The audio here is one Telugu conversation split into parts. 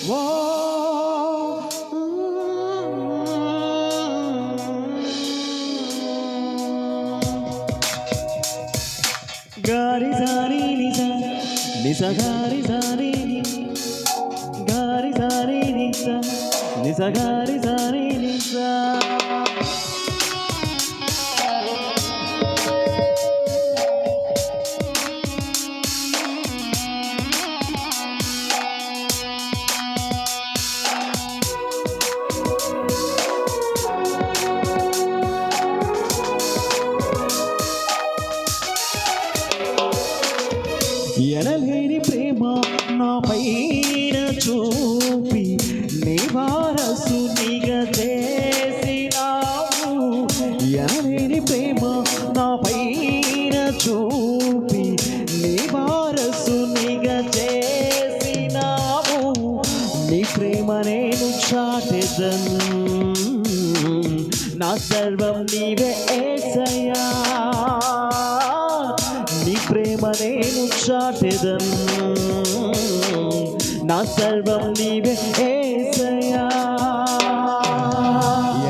ఓ గారి సారి నిజ నిజ గారి సారి గారి సారి నిజ నిజ గారి సారి నిజ ఎనలేని ప్రేమ నా పైన చూపి నీ వారసునిగా చేసినావు. ఎనలేని ప్రేమ నా పైన చూపి నీ వారసునిగా చేసినావు. నీ ప్రేమ నేను చాటెదను, నా సర్వం నీవే యేసయ్యా. నీ ప్రేమ నేను చాటెదను, నా సర్వం నీవే యేసయ్యా.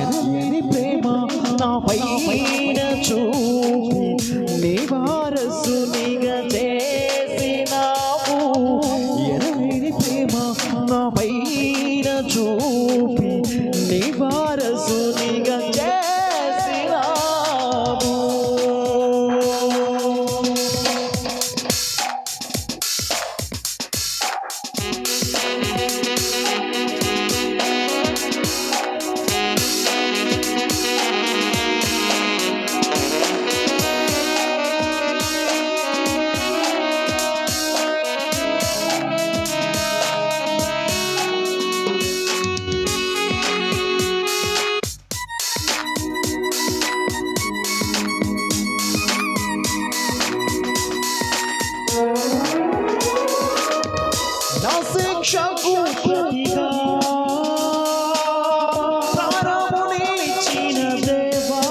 ఎనలేని ప్రేమ నా పైన చూపి నీ వారసునిగా చేసినావు. ఎనలేని ప్రేమ నా పైన చూపి నీ వారసునిగా చేసినావు. నా శిక్షకు ప్రతిగా ప్రాణమునిచ్చిన దేవా,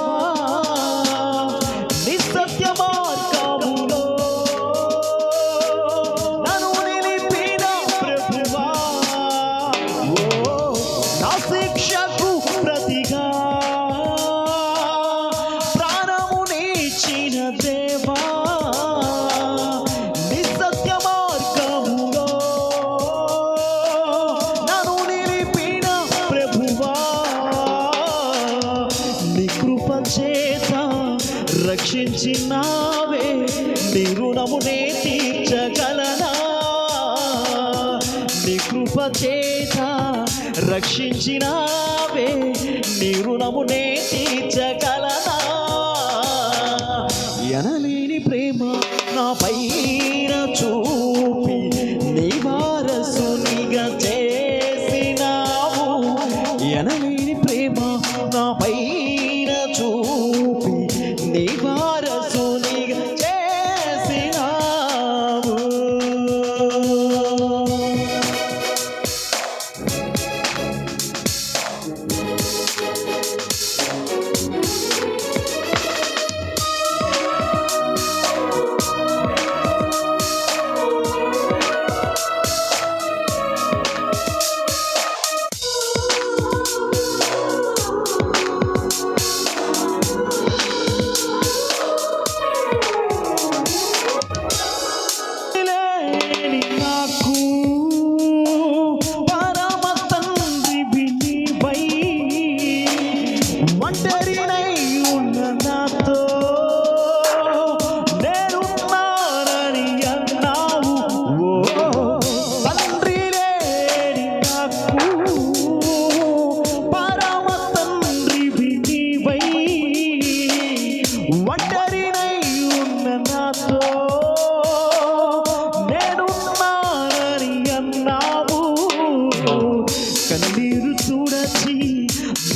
నీ సత్య మార్గములో నన్ను నిలిపిన ప్రభువా. నా శిక్షకు ప్రతిగా ప్రాణమునిచ్చిన దేవా, నీ సత్య మార్గములో నన్ను నిలిపిన ప్రభువా. నీ కృప చేత రక్షించినావే, నీ రుణమునే తీర్చగలనా. నీ కృప చేత రక్షించినావే, నీ రుణమునే తీర్చగలనా. ఎనలేని ప్రేమ నా పైన చూపి నీ వారసునిగా చేసినావు. ఎనలేని ప్రేమ నా పైన చూపి నీ వారసునిగా చేసినావు.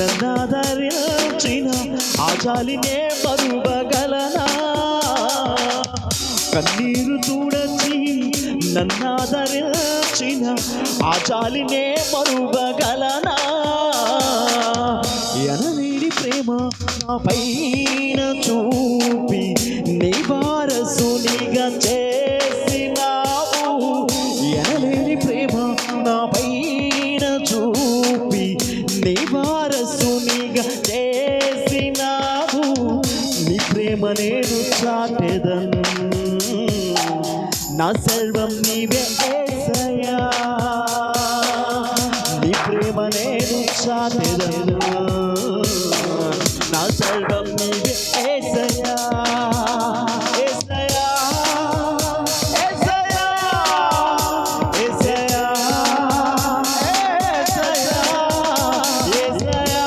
నన్నాదరించిన ఆ జాలినే మరువగలనా. కన్నీరు చూడచి నన్నాదరించిన ఆ జాలినే మరువగలనా. ఎనలేని ప్రేమ నా పైన చూపి నీ వారసునిగా చేసినావు. ఎనలేని ప్రేమ నా పైన నా సర్వం నీవే యేసయ్యా నీ ప్రేమ నేను చాటెదను నా సర్వం నీవే యేసయ్యా యేసయ్యా యేసయ్యా యేసయ్యా యేసయ్యా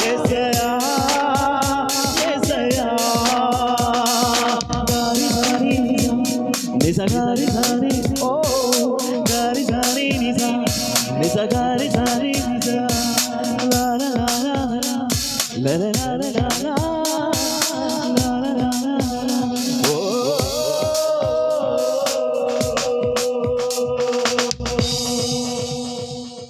యేసయ్యా యేసయ్యా గారి గారి నిజ గారి గారి ఓ గారి గారి నిజ గారి గారి నిజ లా లా లా లా లా లా లా లా లా